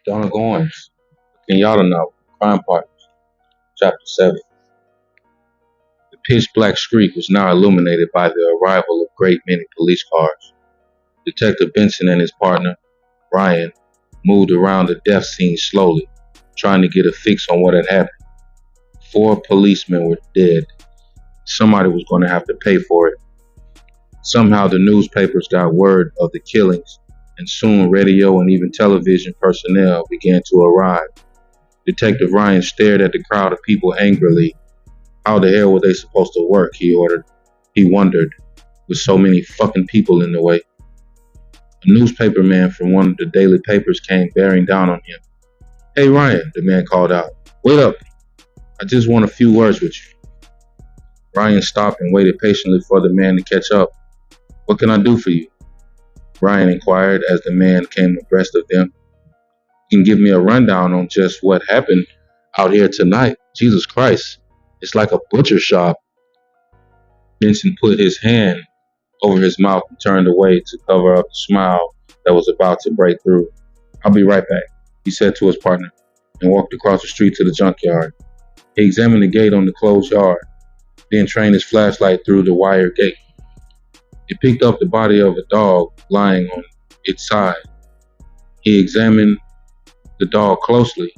Donna Goines, Kenyatta novel, Crime Partners, Chapter 7. The pitch-black street was now illuminated by the arrival of a great many police cars. Detective Benson and his partner, Ryan, moved around the death scene slowly, trying to get a fix on what had happened. 4 policemen were dead. Somebody was going to have to pay for it. Somehow the newspapers got word of the killings, and soon radio and even television personnel began to arrive. Detective Ryan stared at the crowd of people angrily. How the hell were they supposed to work, he ordered. He wondered, with so many fucking people in the way. A newspaper man from one of the daily papers came bearing down on him. "Hey Ryan," the man called out. "Wait up. I just want a few words with you." Ryan stopped and waited patiently for the man to catch up. "What can I do for you?" Ryan inquired as the man came abreast of them. "You can give me a rundown on just what happened out here tonight. Jesus Christ, it's like a butcher shop." Benson put his hand over his mouth and turned away to cover up the smile that was about to break through. "I'll be right back," he said to his partner, and walked across the street to the junkyard. He examined the gate on the closed yard, then trained his flashlight through the wire gate. He picked up the body of a dog lying on its side. He examined the dog closely,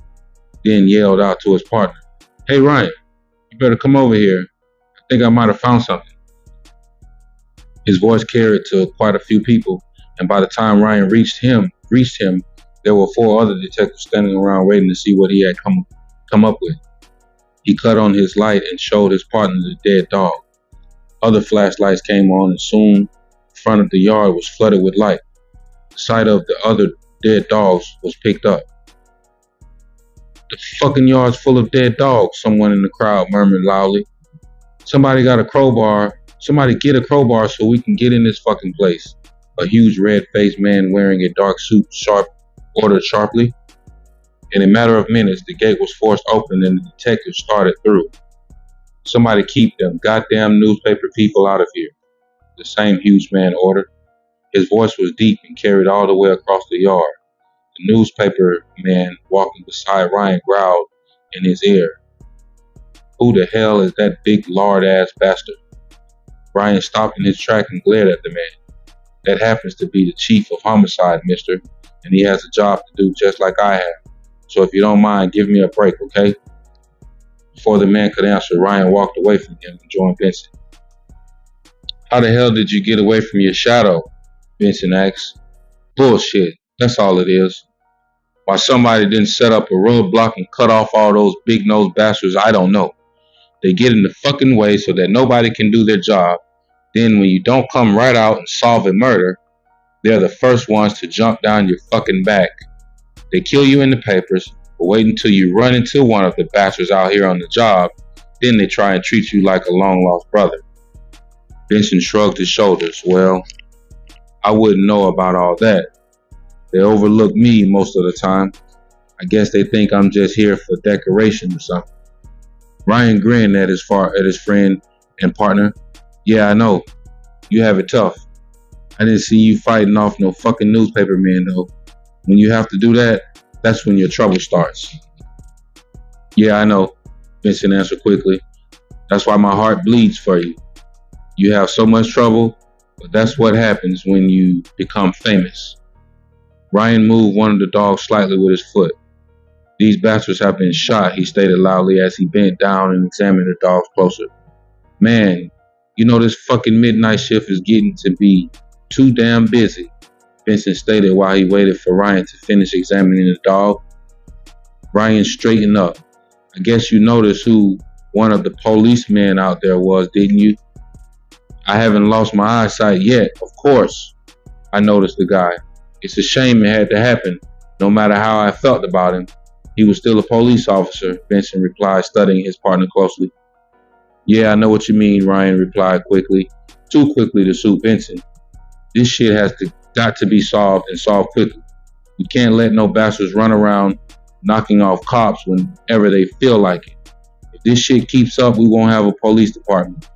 then yelled out to his partner, "Hey Ryan, you better come over here. I think I might have found something." His voice carried to quite a few people, and by the time Ryan reached him, there were 4 other detectives standing around waiting to see what he had come up with. He cut on his light and showed his partner the dead dog. Other flashlights came on, and soon the front of the yard was flooded with light. The sight of the other dead dogs was picked up. "The fucking yard's full of dead dogs," someone in the crowd murmured loudly. Somebody get a crowbar so we can get in this fucking place," a huge red-faced man wearing a dark suit ordered sharply. In a matter of minutes, the gate was forced open and the detectives started through. "Somebody keep them goddamn newspaper people out of here," the same huge man ordered. His voice was deep and carried all the way across the yard. The newspaper man walking beside Ryan growled in his ear, "Who the hell is that big lard-ass bastard?" Ryan stopped in his track and glared at the man. "That happens to be the chief of homicide, mister, and he has a job to do just like I have. So if you don't mind, give me a break, okay?" Before the man could answer, Ryan walked away from him and joined Benson. "How the hell did you get away from your shadow?" Benson asked. "Bullshit, that's all it is. Why somebody didn't set up a roadblock and cut off all those big-nosed bastards, I don't know. They get in the fucking way so that nobody can do their job. Then when you don't come right out and solve a murder, they're the first ones to jump down your fucking back. They kill you in the papers, but wait until you run into one of the bastards out here on the job, then they try and treat you like a long-lost brother." Benson shrugged his shoulders. "Well, I wouldn't know about all that. They overlook me most of the time. I guess they think I'm just here for decoration or something." Ryan grinned at his friend and partner. "Yeah, I know. You have it tough. I didn't see you fighting off no fucking newspaper man though. When you have to do that, that's when your trouble starts." "Yeah, I know," Vincent answered quickly. "That's why my heart bleeds for you. You have so much trouble, but that's what happens when you become famous." Ryan moved one of the dogs slightly with his foot. "These bastards have been shot," he stated loudly as he bent down and examined the dogs closer. "Man, you know this fucking midnight shift is getting to be too damn busy," Vincent stated while he waited for Ryan to finish examining the dog. Ryan straightened up. "I guess you noticed who one of the policemen out there was, didn't you?" "I haven't lost my eyesight yet, of course. I noticed the guy. It's a shame it had to happen, no matter how I felt about him. He was still a police officer," Benson replied, studying his partner closely. "Yeah, I know what you mean," Ryan replied quickly, too quickly to suit Benson. "This shit got to be solved and solved quickly. We can't let no bastards run around knocking off cops whenever they feel like it. If this shit keeps up, we won't have a police department.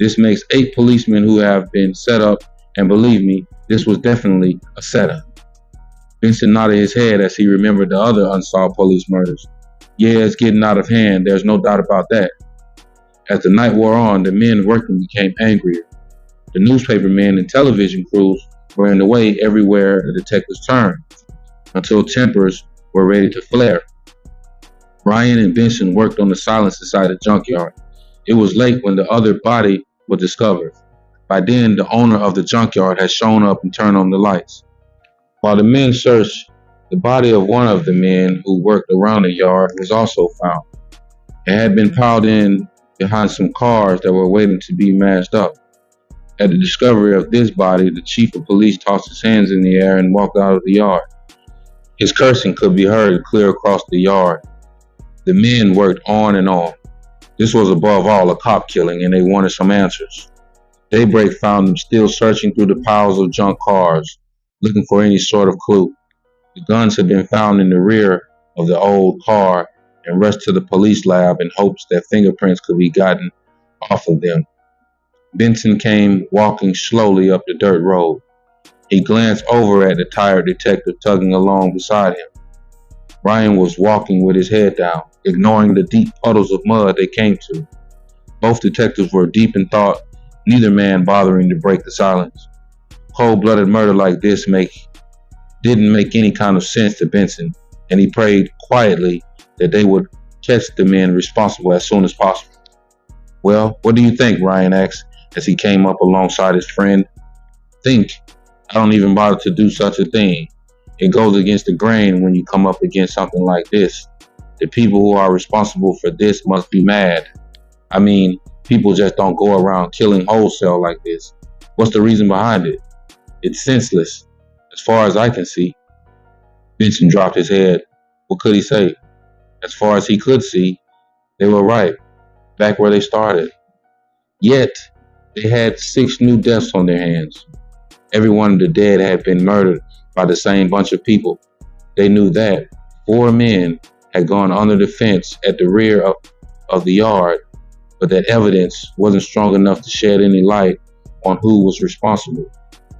This makes 8 policemen who have been set up, and believe me, this was definitely a setup." Vincent nodded his head as he remembered the other unsolved police murders. Yeah, it's getting out of hand, there's no doubt about that. As the night wore on, the men working became angrier. The newspaper men and television crews were in the way everywhere the detectives turned, until tempers were ready to flare. Ryan and Benson worked on the silence inside the junkyard. It was late when the other body was discovered. By then, the owner of the junkyard had shown up and turned on the lights. While the men searched, the body of one of the men who worked around the yard was also found. It had been piled in behind some cars that were waiting to be mashed up. At the discovery of this body, the chief of police tossed his hands in the air and walked out of the yard. His cursing could be heard clear across the yard. The men worked on and on. This was above all a cop killing, and they wanted some answers. Daybreak found them still searching through the piles of junk cars, looking for any sort of clue. The guns had been found in the rear of the old car and rushed to the police lab in hopes that fingerprints could be gotten off of them. Benson came walking slowly up the dirt road. He glanced over at the tired detective tugging along beside him. Ryan was walking with his head down, ignoring the deep puddles of mud they came to. Both detectives were deep in thought, neither man bothering to break the silence. Cold-blooded murder like this didn't make any kind of sense to Benson, and he prayed quietly that they would catch the men responsible as soon as possible. Well, what do you think? Ryan asked as he came up alongside his friend. Think? I don't even bother to do such a thing. It goes against the grain when you come up against something like this. The people who are responsible for this must be mad. I mean, people just don't go around killing wholesale like this. What's the reason behind it? It's senseless, as far as I can see. Benson dropped his head. What could he say? As far as he could see, they were right, back where they started. Yet, they had 6 new deaths on their hands. Every one of the dead had been murdered by the same bunch of people. They knew that 4 men had gone under the fence at the rear of the yard, but that evidence wasn't strong enough to shed any light on who was responsible.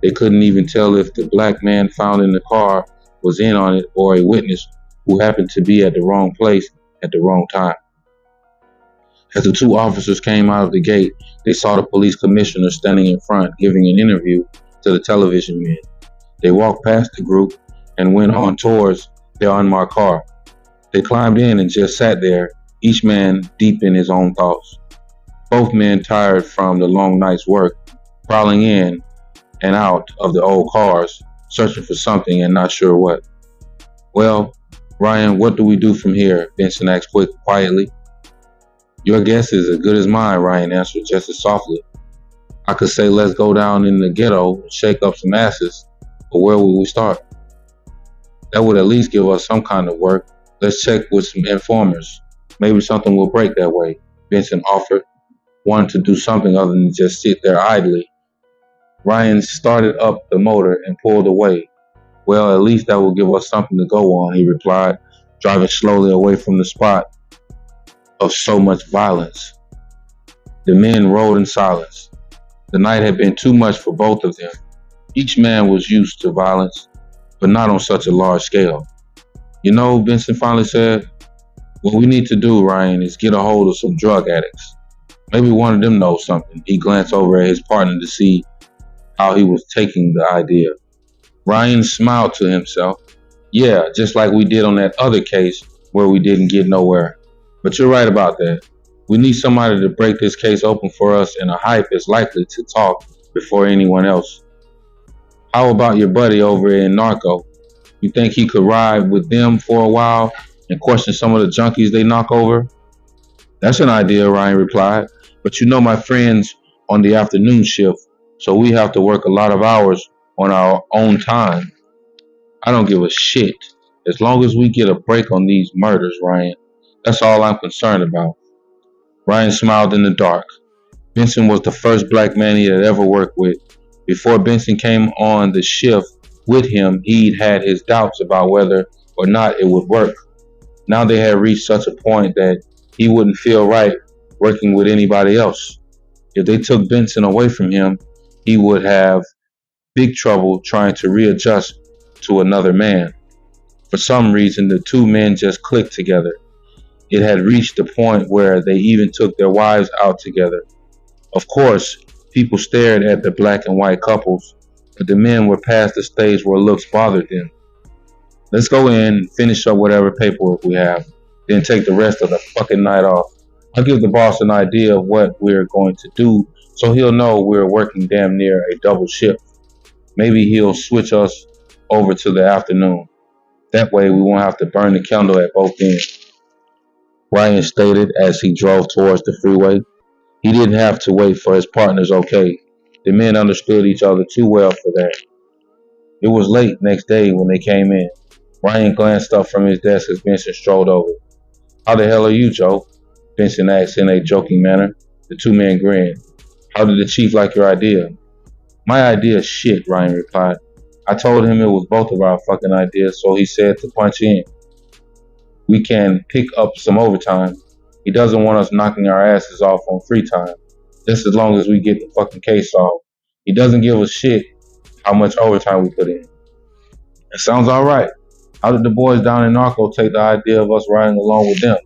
They couldn't even tell if the black man found in the car was in on it or a witness who happened to be at the wrong place at the wrong time. As the 2 officers came out of the gate, they saw the police commissioner standing in front giving an interview to the television men. They walked past the group and went on towards their unmarked car. They climbed in and just sat there, each man deep in his own thoughts. Both men tired from the long night's work, prowling in and out of the old cars, searching for something and not sure what. Well, Ryan, what do we do from here? Benson asked quietly. Your guess is as good as mine, Ryan answered just as softly. I could say let's go down in the ghetto and shake up some asses, but where would we start? That would at least give us some kind of work. Let's check with some informers. Maybe something will break that way, Benson offered, wanting to do something other than just sit there idly. Ryan started up the motor and pulled away. Well, at least that will give us something to go on, he replied, driving slowly away from the spot of so much violence. The men rode in silence. The night had been too much for both of them. Each man was used to violence, but not on such a large scale. You know, Benson finally said, what we need to do, Ryan, is get a hold of some drug addicts. Maybe one of them knows something. He glanced over at his partner to see how he was taking the idea. Ryan smiled to himself. Yeah, just like we did on that other case where we didn't get nowhere. But you're right about that. We need somebody to break this case open for us, and a hype is likely to talk before anyone else. How about your buddy over in Narco? You think he could ride with them for a while and question some of the junkies they knock over? That's an idea, Ryan replied. But you know my friend's on the afternoon shift, so we have to work a lot of hours on our own time. I don't give a shit. As long as we get a break on these murders, Ryan, that's all I'm concerned about. Ryan smiled in the dark. Benson was the first black man he had ever worked with. Before Benson came on the shift with him, he'd had his doubts about whether or not it would work. Now they had reached such a point that he wouldn't feel right working with anybody else. If they took Benson away from him, he would have big trouble trying to readjust to another man. For some reason, the two men just clicked together. It had reached the point where they even took their wives out together. Of course, people stared at the black and white couples, but the men were past the stage where looks bothered them. Let's go in and finish up whatever paperwork we have, then take the rest of the fucking night off. I'll give the boss an idea of what we're going to do so he'll know we're working damn near a double shift. Maybe he'll switch us over to the afternoon. That way we won't have to burn the candle at both ends, Ryan stated as he drove towards the freeway. He didn't have to wait for his partner's okay. The men understood each other too well for that. It was late next day when they came in. Ryan glanced up from his desk as Benson strolled over. How the hell are you, Joe? Benson asked in a joking manner. The two men grinned. How did the chief like your idea? My idea is shit, Ryan replied. I told him it was both of our fucking ideas, so he said to punch in. We can pick up some overtime. He doesn't want us knocking our asses off on free time, just as long as we get the fucking case solved. He doesn't give a shit how much overtime we put in. It sounds alright. How did the boys down in Narco take the idea of us riding along with them?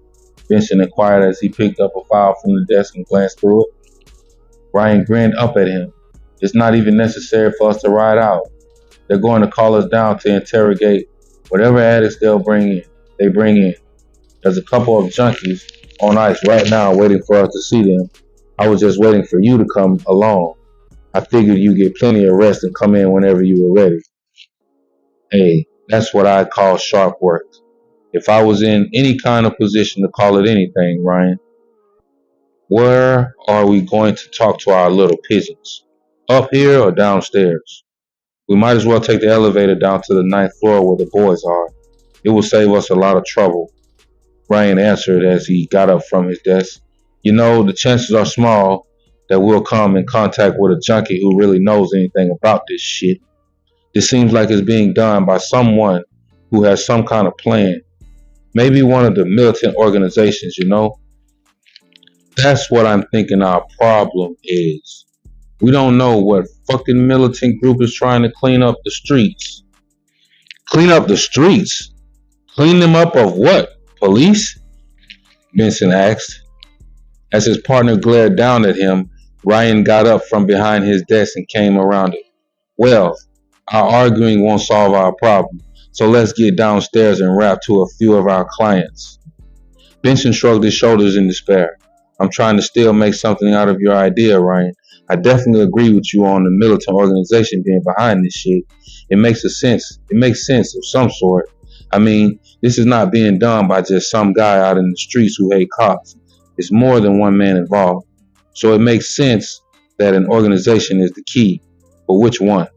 Benson inquired as he picked up a file from the desk and glanced through it. Ryan grinned up at him. It's not even necessary for us to ride out. They're going to call us down to interrogate whatever addicts they bring in. There's a couple of junkies on ice right now waiting for us to see them. I was just waiting for you to come along. I figured you'd get plenty of rest and come in whenever you were ready. Hey, that's what I call sharp work. If I was in any kind of position to call it anything, Ryan. Where are we going to talk to our little pigeons? Up here or downstairs? We might as well take the elevator down to the 9th floor where the boys are. It will save us a lot of trouble, Ryan answered as he got up from his desk. You know, the chances are small that we'll come in contact with a junkie who really knows anything about this shit. This seems like it's being done by someone who has some kind of plan. Maybe one of the militant organizations, you know? That's what I'm thinking our problem is. We don't know what fucking militant group is trying to clean up the streets. Clean up the streets? Clean them up of what? Police? Benson asked. As his partner glared down at him, Ryan got up from behind his desk and came around it. Well, our arguing won't solve our problem, so let's get downstairs and rap to a few of our clients. Benson shrugged his shoulders in despair. I'm trying to still make something out of your idea, Ryan. I definitely agree with you on the militant organization being behind this shit. It makes sense of some sort. I mean, this is not being done by just some guy out in the streets who hate cops. It's more than one man involved. So it makes sense that an organization is the key. But which one?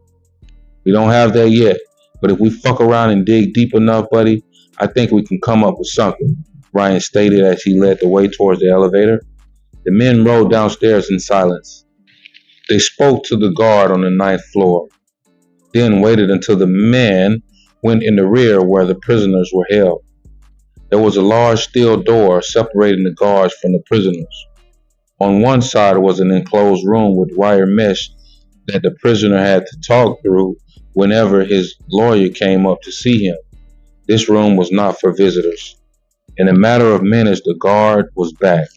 We don't have that yet. But if we fuck around and dig deep enough, buddy, I think we can come up with something, Ryan stated as he led the way towards the elevator. The men rode downstairs in silence. They spoke to the guard on the 9th floor, then waited until the men went in the rear where the prisoners were held. There was a large steel door separating the guards from the prisoners. On one side was an enclosed room with wire mesh that the prisoner had to talk through whenever his lawyer came up to see him. This room was not for visitors. In a matter of minutes, the guard was back.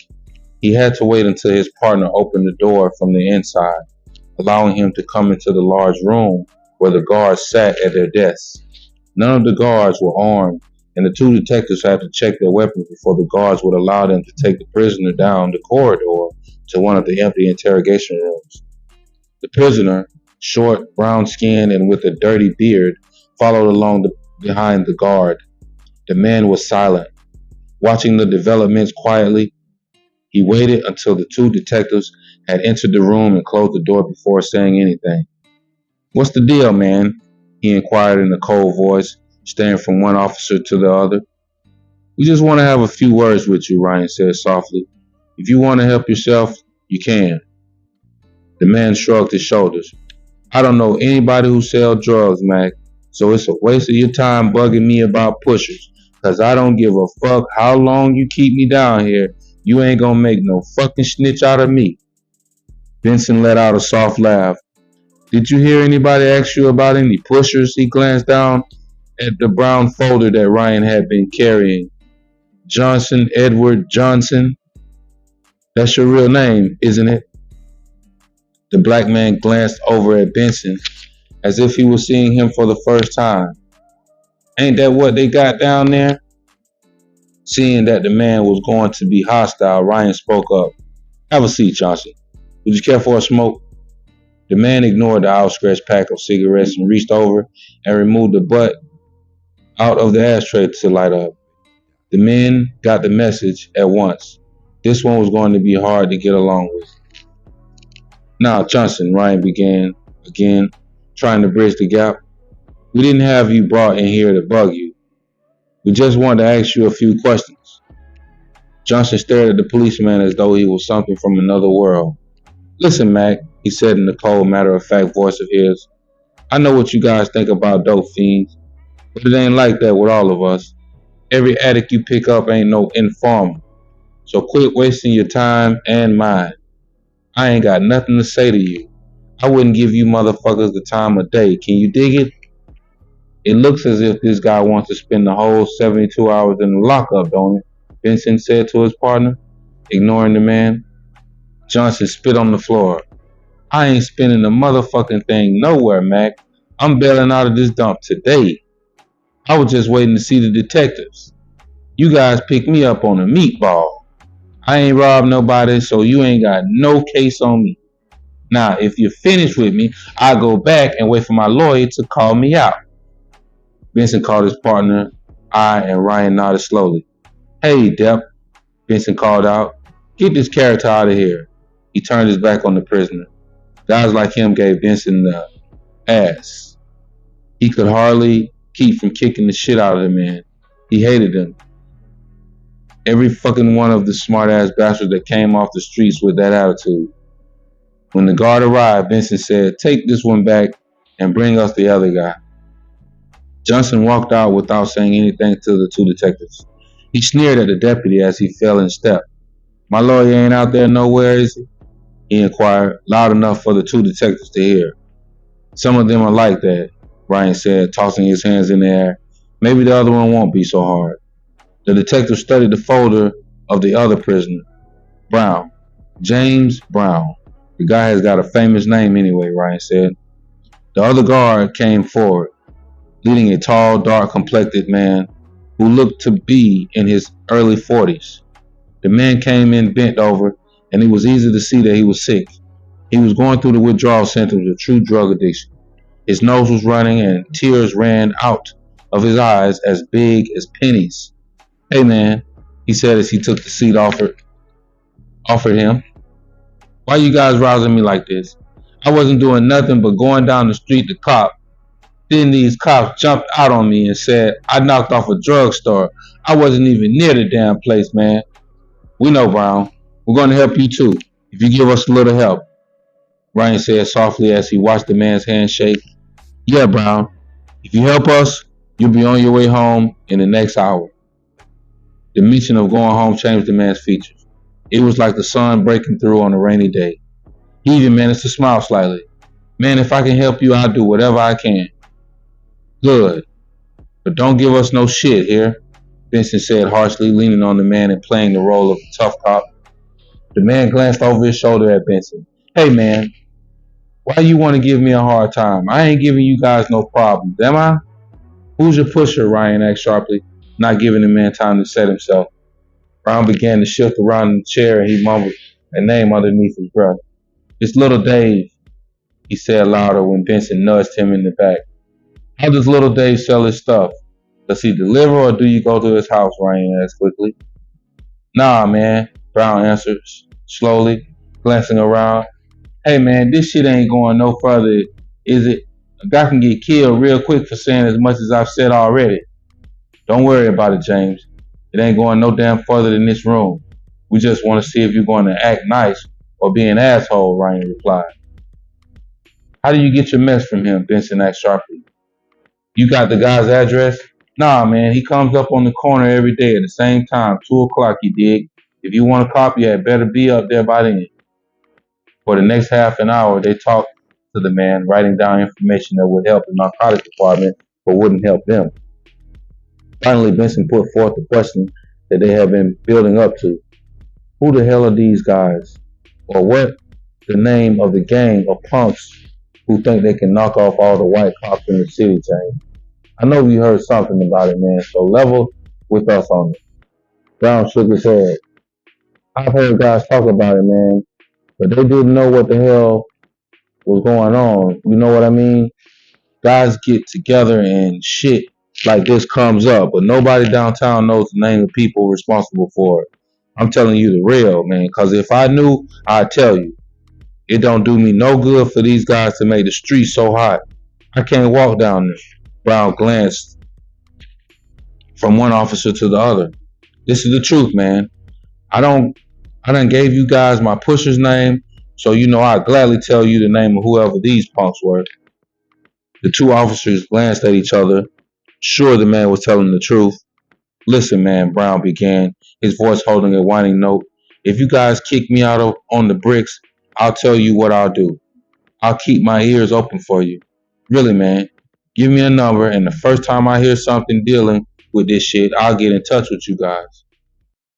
He had to wait until his partner opened the door from the inside, allowing him to come into the large room where the guards sat at their desks. None of the guards were armed, and the two detectives had to check their weapons before the guards would allow them to take the prisoner down the corridor to one of the empty interrogation rooms. The prisoner, short, brown-skinned, and with a dirty beard, followed along behind the guard. The man was silent, watching the developments quietly. He waited until the two detectives had entered the room and closed the door before saying anything. What's the deal, man? He inquired in a cold voice, staring from one officer to the other. We just want to have a few words with you, Ryan said softly. If you want to help yourself, you can. The man shrugged his shoulders. I don't know anybody who sells drugs, Mac, so it's a waste of your time bugging me about pushers, because I don't give a fuck how long you keep me down here. You ain't gonna make no fucking snitch out of me. Benson let out a soft laugh. Did you hear anybody ask you about any pushers? He glanced down at the brown folder that Ryan had been carrying. Johnson, Edward Johnson. That's your real name, isn't it? The black man glanced over at Benson as if he was seeing him for the first time. Ain't that what they got down there? Seeing that the man was going to be hostile, Ryan spoke up. Have a seat, Johnson. Would you care for a smoke? The man ignored the outstretched pack of cigarettes and reached over and removed the butt out of the ashtray to light up. The men got the message at once. This one was going to be hard to get along with. Now, Johnson, Ryan began again, trying to bridge the gap. We didn't have you brought in here to bug you. We just wanted to ask you a few questions. Johnson stared at the policeman as though he was something from another world. Listen, Mac, he said in the cold, matter-of-fact voice of his. I know what you guys think about dope fiends, but it ain't like that with all of us. Every addict you pick up ain't no informer. So quit wasting your time and mine. I ain't got nothing to say to you. I wouldn't give you motherfuckers the time of day. Can you dig it? It looks as if this guy wants to spend the whole 72 hours in the lockup, don't it? Benson said to his partner, ignoring the man. Johnson spit on the floor. I ain't spending a motherfucking thing nowhere, Mac. I'm bailing out of this dump today. I was just waiting to see the detectives. You guys picked me up on a meatball. I ain't robbed nobody, so you ain't got no case on me. Now, if you're finished with me, I'll go back and wait for my lawyer to call me out. Benson called his partner eye and Ryan nodded slowly. Hey, Depp, Benson called out. Get this character out of here. He turned his back on the prisoner. Guys like him gave Benson the ass. He could hardly keep from kicking the shit out of the man. He hated him. Every fucking one of the smart-ass bastards that came off the streets with that attitude. When the guard arrived, Benson said, take this one back and bring us the other guy. Johnson walked out without saying anything to the two detectives. He sneered at the deputy as he fell in step. My lawyer ain't out there nowhere, is he? He inquired, loud enough for the two detectives to hear. Some of them are like that, Ryan said, tossing his hands in the air. Maybe the other one won't be so hard. The detective studied the folder of the other prisoner. Brown. James Brown. The guy has got a famous name anyway, Ryan said. The other guard came forward, leading a tall, dark-complected man who looked to be in his early 40s. The man came in bent over, and it was easy to see that he was sick. He was going through the withdrawal symptoms of true drug addiction. His nose was running, and tears ran out of his eyes as big as pennies. Hey, man, he said as he took the seat offered him. Why you guys rousing me like this? I wasn't doing nothing but going down the street to cop. Then these cops jumped out on me and said I knocked off a drugstore. I wasn't even near the damn place, man. We know, Brown. We're going to help you too, if you give us a little help, Ryan said softly as he watched the man's hand shake. Yeah, Brown. If you help us, you'll be on your way home in the next hour. The mention of going home changed the man's features. It was like the sun breaking through on a rainy day. He even managed to smile slightly. Man, if I can help you, I'll do whatever I can. Good. But don't give us no shit here, Benson said harshly, leaning on the man and playing the role of a tough cop. The man glanced over his shoulder at Benson. Hey, man, why you want to give me a hard time? I ain't giving you guys no problems, am I? Who's your pusher? Ryan asked sharply, not giving the man time to set himself. Brown began to shift around in the chair and he mumbled a name underneath his breath. It's little Dave, he said louder when Benson nudged him in the back. How does little Dave sell his stuff? Does he deliver or do you go to his house? Ryan asked quickly. Nah, man, Brown answered slowly, glancing around. Hey, man, this shit ain't going no further, is it? A guy can get killed real quick for saying as much as I've said already. Don't worry about it, James. It ain't going no damn further than this room. We just want to see if you're going to act nice or be an asshole, Ryan replied. How do you get your mess from him? Benson asked sharply. You got the guy's address? Nah, man, he comes up on the corner every day at the same time, 2 o'clock, you dig? If you want a copy, it better be up there by then. For the next half an hour, they talked to the man, writing down information that would help the narcotics department, but wouldn't help them. Finally, Benson put forth the question that they had been building up to. Who the hell are these guys? Or what the name of the gang of punks who think they can knock off all the white cops in the city chain? I know you heard something about it, man, so level with us on it. Brown shook his head. I've heard guys talk about it, man, but they didn't know what the hell was going on. You know what I mean? Guys get together and shit like this comes up, but nobody downtown knows the name of people responsible for it. I'm telling you the real, man, because if I knew, I'd tell you. It don't do me no good for these guys to make the streets so hot. I can't walk down there. Brown glanced from one officer to the other. This is the truth, man. I don't I done gave you guys my pusher's name, so you know I'd gladly tell you the name of whoever these punks were. The two officers glanced at each other, sure the man was telling the truth. Listen, man, Brown began, his voice holding a whining note. If you guys kick me out on the bricks, I'll tell you what I'll do. I'll keep my ears open for you. Really, man. Give me a number, and the first time I hear something dealing with this shit, I'll get in touch with you guys.